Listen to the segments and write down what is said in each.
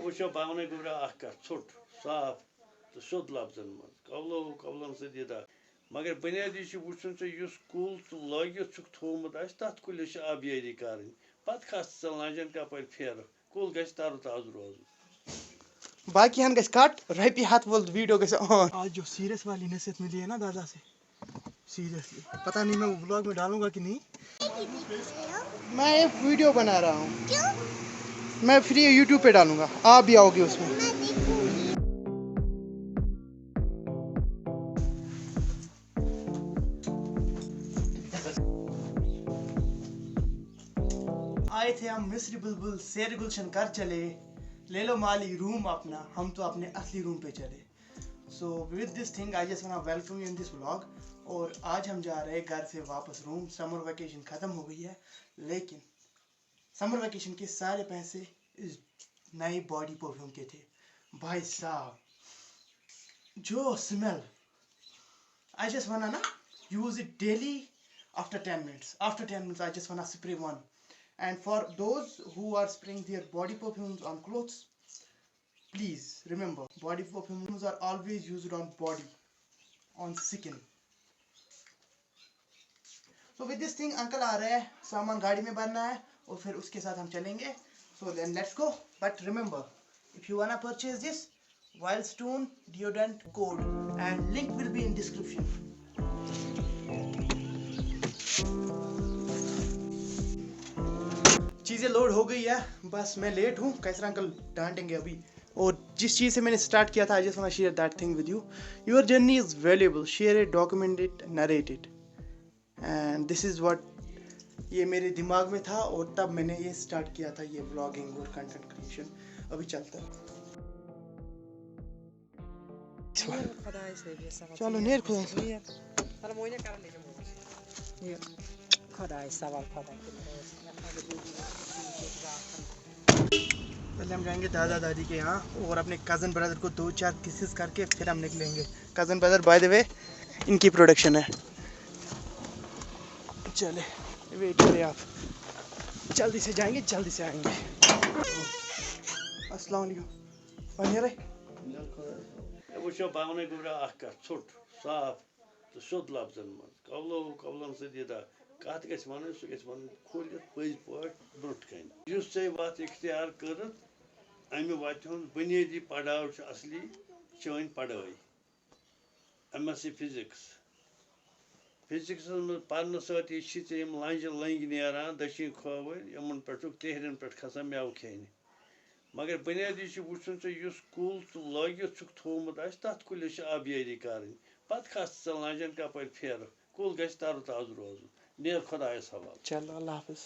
वो पाने गुब्रा छोट साफ तो सोद लफ्जन मज कवलो कवलन सदा मगर बुनियादी वुचन उस कुल तो लगित थोमुत तथ कुलिस आबियारी कर पत खस लाजन कप फेर कुल गो ताज रोज बाकी हन कट रपी हथ वोल वीडियो ऑन। आज जो सीरियस वाली नसीहत मिली है ना दादा से, सीरियसली पता नहीं मैं वो ब्लॉग में डालूंगा कि नहीं। मैं एक वीडियो बना रहा हूँ, मैं फ्री यूट्यूब पे डालूंगा, आप भी आओगे उसमें। आए थे हम मिस्र बुलबुल शेर गुलशन कर चले, ले लो माली रूम अपना, हम तो अपने असली रूम पे चले। So with this thing I just want to welcome you in this vlog. और आज हम जा रहे हैं घर से वापस रूम। समर वेकेशन ख़त्म हो गई है, लेकिन समर वेकेशन के सारे पैसे इस नई बॉडी परफ्यूम के थे। भाई साहब जो स्मेल, आई जस्ट वांट ना use it daily after 10 minutes. After 10 minutes I just want to spray one. And for those who are spraying their body perfumes on clothes, please remember, body perfumes are always used on body, on skin. So with this thing uncle आ रहे हैं, सामान गाड़ी में भरना है और फिर उसके साथ हम चलेंगे. So then let's go. But remember, if you wanna purchase this, Wildstone deodorant code and link will be in description. चीज़ें लोड हो गई है, बस मैं लेट हूँ, कैसरा अंकल डांटेंगे अभी। और जिस चीज़ से मैंने स्टार्ट किया था, I just want to share that thing with you. Your journey is valuable, share it, document it, narrate it, and this is what ये मेरे दिमाग में था और तब मैंने ये स्टार्ट किया था, ये व्लॉगिंग और कंटेंट क्रिएशन। अभी चलता है, चलो नेर खुदा पहले हम जाएंगे दादा दादी के यहाँ और अपने कज़न ब्रदर को 2-4 किसेस करके फिर हम निकलेंगे। Cousin brother by the way इनकी प्रोडक्शन है। चले वेट करें आप, जल्दी से जाएंगे जल्दी से आएंगे। अस्सलाम वालेकुम बनिया रे वो पाने गुब्रा छोट साफ तो सोद लफ्जन मज कवलो कवलन सदा कत ग वन सह ग खोलित पज पे ब्रोट कन वत इख्तियार कर अमि वत बुनियादी पड़ाव असली चन पढ़ाई MSc फिजिक्स मज पढ़ने सत लंज लंग नान दक्षिण खोवर इन पे तेहरन पे खसान मेव खेन मगर बुनियादी वुचन उस कुल तो लगित थोमुत तथ कुलिस आबियारी कर पत खस लाजन कप फेर कुल गो ताज रोज नेर खुदायस हवाल। चलो अल्लाह हाफिज।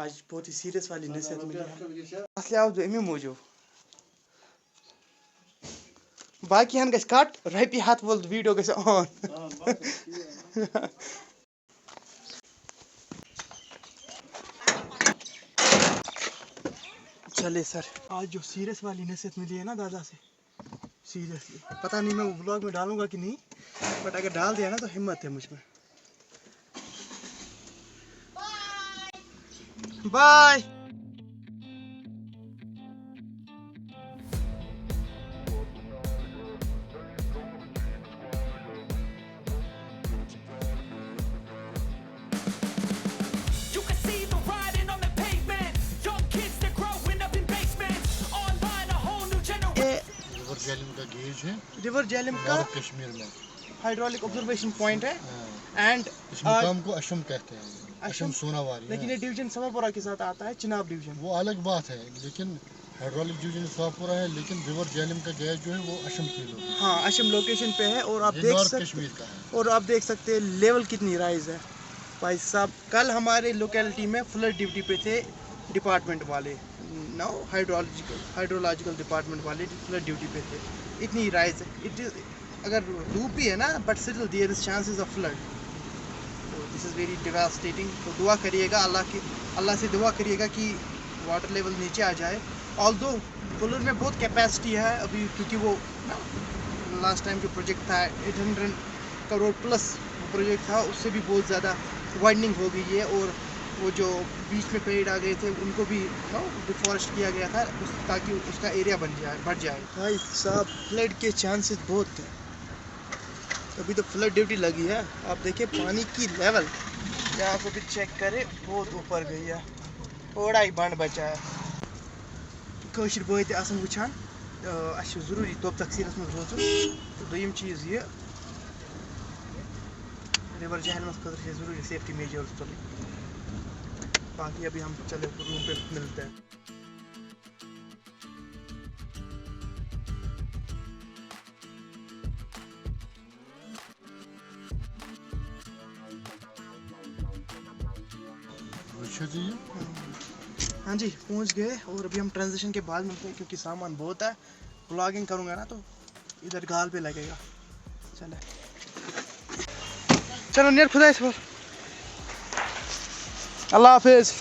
आज बहुत ही सीरियस वाली नसीहत मिली है, असली आप अमी मूजूब बाकी हन कट रपी हथ वोल वीडियो ऑन। चले सर, आज जो सीरियस वाली नसीहत मिली है ना दादा से, सीरियसली पता नहीं मैं वो ब्लॉग में डालूंगा कि नहीं, बट अगर डाल दिया ना तो हिम्मत है मुझ में। बाय। रिवर जेलिम का कश्मीर में हाइड्रोलिक ऑब्जर्वेशन पॉइंट है एंड इस मुकाम को अशम कहते हैं, अशम सोनावारी। लेकिन ये डिवीजन सवापुरा के साथ आता है, चिनाब डिवीजन। वो अलग बात है, लेकिन हाइड्रोलिक डिवीजन सवापुरा है, लेकिन रिवर जेलिम का गैस जो है वो अशम की लोकेशन, हाँ अशम लोकेशन पे है। और आप देख सकते कश्मीर का है, और आप देख सकते हैं लेवल कितनी राइज है। भाई साहब कल हमारे लोकेलिटी में फ्लड ड्यूटी पे थे डिपार्टमेंट वाले, नो हाइड्रोलॉजिकल डिपार्टमेंट वाले फ्लड ड्यूटी पे थे। इतनी राइज है, इट इज अगर धूप भी है ना, but still there is chances of flood. तो दिस इज़ वेरी डिवास्टेटिंग। तो दुआ करिएगा अल्लाह से दुआ करिएगा कि वाटर लेवल नीचे आ जाए। ऑल्दो फुलर में बहुत कैपेसिटी है अभी, क्योंकि वो लास्ट टाइम जो प्रोजेक्ट था 800 करोड़ प्लस प्रोजेक्ट था, उससे भी बहुत ज़्यादा वाइडनिंग हो गई है और वो जो बीच में पेड़ आ गए थे उनको भी डिफॉरेस्ट किया गया था ताकि उसका एरिया बढ़ जाए। भाई साहब फ्लड के चांसेस बहुत थे, अभी तो फ्लड ड्यूटी लगी है। आप देखिए पानी की लेवल यहाँ पे भी चेक करें, बहुत ऊपर गई है, थोड़ा ही बंद बचा है। कौशिर बॉय आसान वुचान ज़रूरी तोप तकसीरस में रोज़। तो दोयम चीज़ ये रिवर जहलमस खतर ज़रूरी सेफ्टी मेजर्स तुल। बाकी अभी हम चले रूम पे मिलते हैं। हाँ जी पहुंच गए और अभी हम ट्रांजिशन के बाद मिलते हैं क्योंकि सामान बहुत है। व्लॉगिंग करूँगा ना तो इधर गाल पे लगेगा। चले चलो नियर खुदा इस पर अल्लाह हाफिज।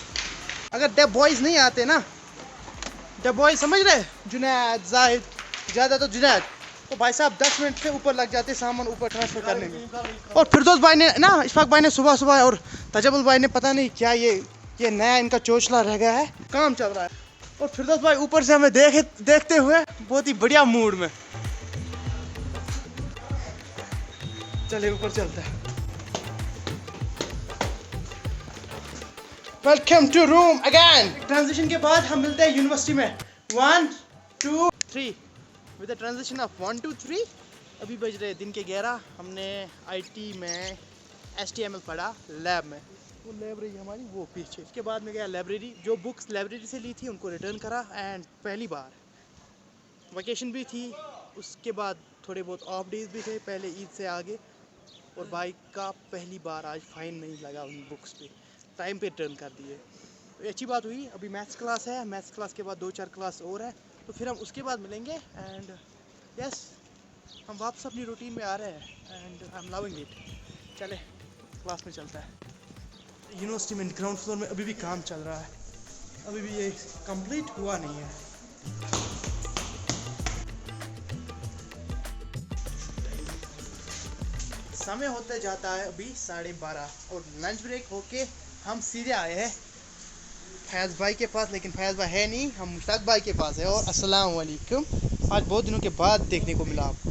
अगर द बॉयज़ नहीं आते ना, द बॉयज़ समझ रहे, जुनैद जाहिद, ज़्यादा तो जुनैद, तो भाई साहब 10 मिनट से ऊपर लग जाते सामान ऊपर ट्रांसफ़र करने में। और फिरदौस भाई ने ना, इशफाक भाई ने सुबह सुबह और तजबुल भाई ने पता नहीं क्या ये नया इनका चोचला रह गया है, काम चल रहा है। और फिरदौस भाई ऊपर से हमें देखते हुए बहुत ही बढ़िया मूड में। चलिए ऊपर चलते हैं। Welcome to room again. Transition के बाद हम मिलते हैं यूनिवर्सिटी में 1 2 3 विद द ट्रांजिशन ऑफ 1 2 3। अभी बज रहे दिन के 11। हमने आईटी में HTML पढ़ा लैब में, वो लाइब्रेरी हमारी वो पीछे। इसके बाद में गया लाइब्रेरी, जो बुक्स लाइब्रेरी से ली थी उनको रिटर्न करा। एंड पहली बार वैकेशन भी थी, उसके बाद थोड़े बहुत ऑफ डेज भी थे पहले ईद से आगे। और बाइक का पहली बार आज फाइन नहीं लगा उन बुक्स पे, टाइम पे रिटर्न कर दिए, तो अच्छी बात हुई। अभी मैथ्स क्लास है, मैथ्स क्लास के बाद 2-4 क्लास और है, तो फिर हम उसके बाद मिलेंगे। एंड यस हम वापस अपनी रूटीन में आ रहे हैं and I am loving it. चले क्लास में चलता है। यूनिवर्सिटी में ग्राउंड फ्लोर में अभी भी काम चल रहा है, अभी भी ये कंप्लीट हुआ नहीं है। समय होते जाता है अभी 12:30 और लंच ब्रेक होके हम सीधे आए हैं फैज़ भाई के पास, लेकिन फैज़ भाई है नहीं, हम मुश्ताक भाई के पास है। और अस्सलाम वालेकुम, आज बहुत दिनों के बाद देखने को मिला आपको।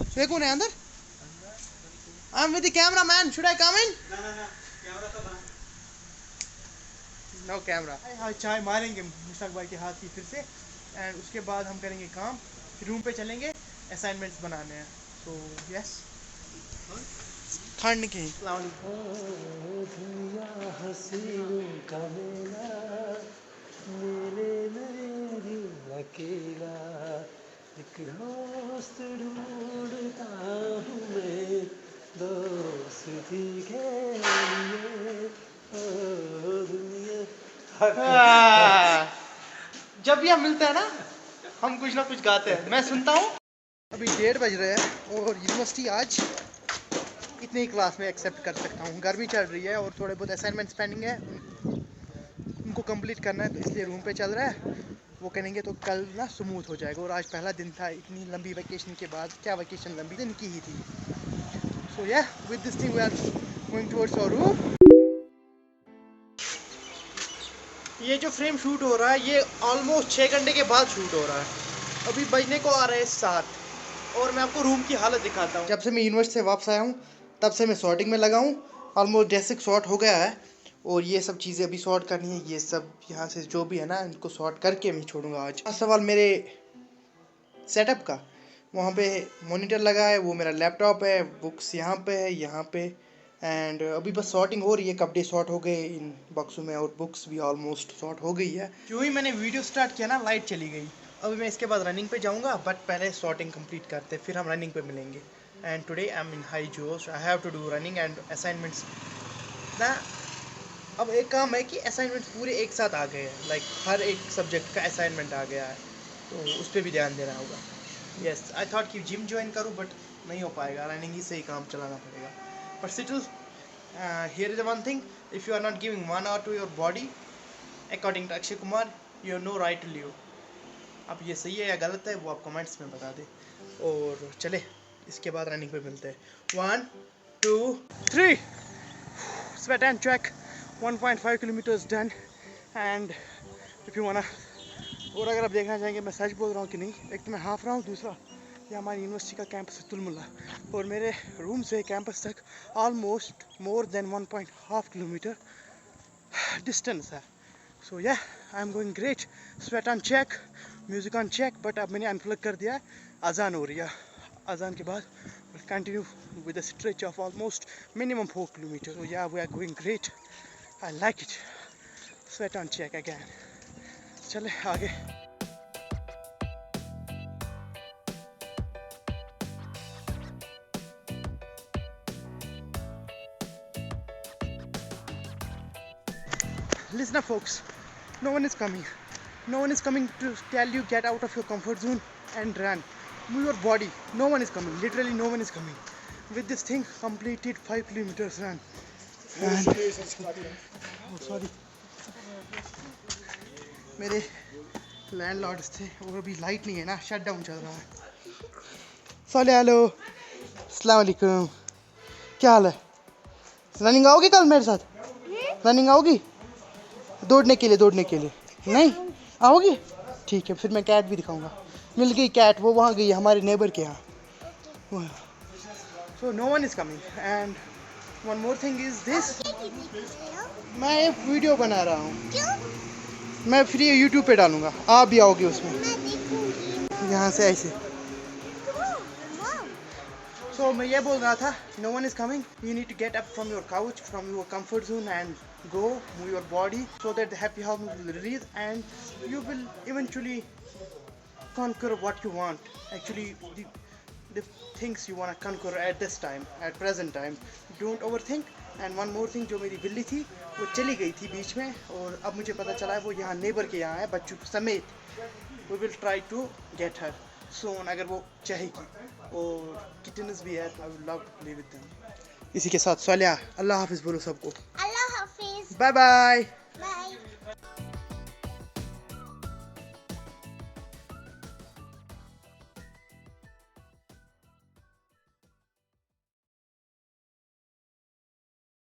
तो कौन है अंदर? I am with the cameraman, should I come in? No camera. हाँ चाय मारेंगे मुश्ताक भाई के हाथ की फिर से, एंड उसके बाद हम करेंगे काम, फिर रूम पे चलेंगे, असाइनमेंट्स बनाने हैं। सो यस ठंड के जब भी हम मिलते हैं ना हम कुछ ना कुछ गाते हैं, मैं सुनता हूँ। अभी 1:30 बज रहे हैं और यूनिवर्सिटी आज इतने ही क्लास में एक्सेप्ट कर सकता हूँ। गर्मी चल रही है और थोड़े बहुत असाइनमेंट्स पेंडिंग है, उनको कंप्लीट करना है, तो इसलिए रूम पे चल रहा है। वो करेंगे तो कल ना स्मूथ हो जाएगा। और आज पहला दिन था इतनी लंबी वैकेशन के बाद, क्या वैकेशन लंबी दिन की ही थी। So yeah with this thing we are going towards our room. ये जो फ्रेम शूट हो रहा है ये ऑलमोस्ट 6 घंटे के बाद शूट हो रहा है। अभी बजने को आ रहे हैं 7 और मैं आपको रूम की हालत दिखाता हूँ। जब से मैं यूनिवर्सिटी से वापस आया हूँ तब से मैं सॉर्टिंग में लगा हूँ। ऑलमोस्ट डेस्क सॉर्ट हो गया है और ये सब चीज़ें अभी सॉर्ट करनी है। ये सब यहाँ से जो भी है ना इनको सॉर्ट करके मैं छोड़ूंगा आज। सवाल मेरे सेटअप का, वहाँ पे मॉनिटर लगा है, वो मेरा लैपटॉप है, बुक्स यहाँ पे है, यहाँ पे। एंड अभी बस सॉर्टिंग हो रही है, कपड़े सॉर्ट हो गए इन बॉक्सों में और बुक्स भी ऑलमोस्ट सॉर्ट हो गई है। जो ही मैंने वीडियो स्टार्ट किया ना लाइट चली गई। अभी मैं इसके बाद रनिंग पे जाऊँगा, बट पहले सॉर्टिंग कंप्लीट करते फिर हम रनिंग पे मिलेंगे। And today I am in high जोश, I have to do running and assignments ना। अब एक काम है कि असाइनमेंट्स पूरे एक साथ आ गए हैं, लाइक हर एक सब्जेक्ट का असाइनमेंट आ गया है, तो उस पर भी ध्यान देना होगा। यस आई थॉट कि जिम ज्वाइन करूँ बट नहीं हो पाएगा, रनिंग ही से ही काम चलाना पड़ेगा। But still here is one thing, if you are not giving 1 hour to your body according to Akshay Kumar, you have no right to live. अब ये सही है या गलत है वो आप कमेंट्स में बता दें। और चले इसके बाद रनिंग पे मिलते हैं। 1 2 3 sweat and track. 1.5 kilometers done. And if you wanna, और अगर आप देखना चाहेंगे मैं सच बोल रहा हूँ कि नहीं, एक तो मैं हाफ रहा हूँ, दूसरा ये हमारी यूनिवर्सिटी का कैंपस है तुलमुल्ला, और मेरे रूम से कैंपस तक almost more than 1.5 kilometre distance है. So yeah I am going great. Sweat on check, music on check, but अब मैंने अनप्लग कर दिया है. अजान हो रही है, अजान के बाद we'll continue with a stretch of almost minimum 4 kilometers. So yeah, we are going great. I like it. Sweat on check again. चले आगे. Listen up, folks. No one is coming. No one is coming to tell you get out of your comfort zone and run. Move your body. No one is coming. Literally, no one is coming. With this thing, completed 5 kilometers run. And oh, sorry. मेरे landlords थे और अभी light नहीं है ना, shut down चल रहा है. हेलो, अस्सलाम वालेकुम. क्या हाल है? रनिंग आओगी कल मेरे साथ? रनिंग आओगी? दौड़ने के लिए नहीं आओगी? ठीक है, फिर मैं कैट भी दिखाऊंगा. मिल गई कैट, वो वहाँ गई हमारे नेबर के यहाँ. So no one is coming. And one more thing is this, मैं एक वीडियो बना रहा हूँ, मैं फ्री यूट्यूब पे डालूंगा, आप भी आओगे उसमें, यहाँ से ऐसे. सो मैं ये बोल रहा था, no one is coming. You need to get up from your couch, from your comfort zone and go, move your body so that the happy hormone will release and you will eventually conquer what you want. Actually, the things you want to conquer at this time, at present time. Don't overthink. And one more thing, जो मेरी बिल्ली थी वो चली गई थी बीच में, और अब मुझे पता चला है वो यहाँ नेबर के यहाँ है बच्चों समेत. We will try to get her soon अगर वो चाहेगी. और किटन्स भी है, I would love to play with them. इसी के साथ सालिया, अल्लाह हाफिज़ बोलो सबको. अल्लाह हाफिज़. Bye bye.